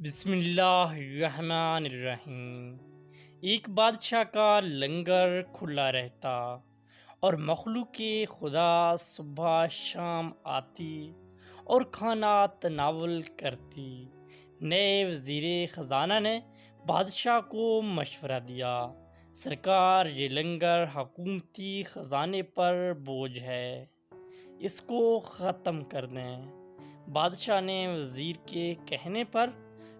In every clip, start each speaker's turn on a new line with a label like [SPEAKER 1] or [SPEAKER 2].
[SPEAKER 1] بسم اللہ الرحمن الرحیم۔ ایک بادشاہ کا لنگر کھلا رہتا اور مخلوق خدا صبح شام آتی اور کھانا تناول کرتی۔ نئے وزیر خزانہ نے بادشاہ کو مشورہ دیا، سرکار یہ لنگر حکومتی خزانے پر بوجھ ہے، اس کو ختم کر دیں۔ بادشاہ نے وزیر کے کہنے پر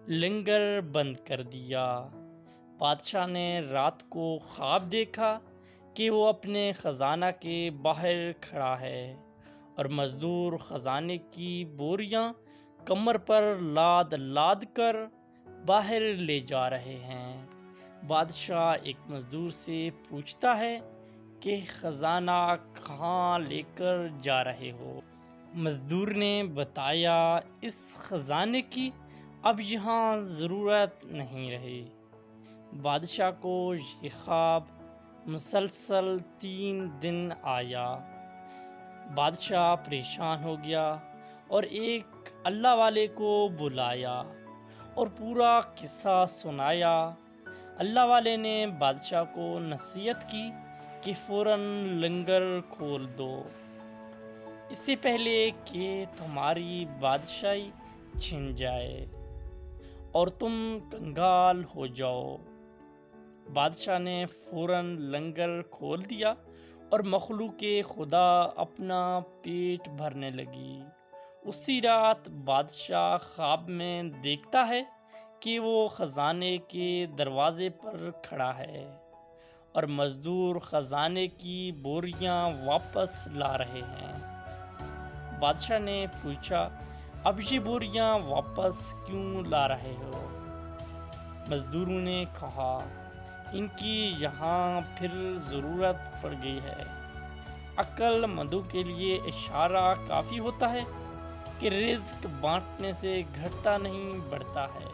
[SPEAKER 1] لنگر بند کر دیا۔ بادشاہ نے رات کو خواب دیکھا کہ وہ اپنے خزانہ کے باہر کھڑا ہے اور مزدور خزانے کی بوریاں کمر پر لاد لاد کر باہر لے جا رہے ہیں۔ بادشاہ ایک مزدور سے پوچھتا ہے کہ خزانہ کہاں لے کر جا رہے ہو؟ مزدور نے بتایا، اس خزانے کی اب یہاں ضرورت نہیں رہی۔ بادشاہ کو یہ خواب مسلسل 3 دن آیا۔ بادشاہ پریشان ہو گیا اور ایک اللہ والے کو بلایا اور پورا قصہ سنایا۔ اللہ والے نے بادشاہ کو نصیحت کی کہ فوراً لنگر کھول دو، اس سے پہلے کہ تمہاری بادشاہی چھن جائے اور تم کنگال ہو جاؤ۔ بادشاہ نے فوراً لنگر کھول دیا اور مخلوق خدا اپنا پیٹ بھرنے لگی۔ اسی رات بادشاہ خواب میں دیکھتا ہے کہ وہ خزانے کے دروازے پر کھڑا ہے اور مزدور خزانے کی بوریاں واپس لا رہے ہیں۔ بادشاہ نے پوچھا، اب یہ بوریاں واپس کیوں لا رہے ہو؟ مزدوروں نے کہا، ان کی یہاں پھر ضرورت پڑ گئی ہے۔ عقل مندوں کے لیے اشارہ کافی ہوتا ہے کہ رزق بانٹنے سے گھٹتا نہیں بڑھتا ہے۔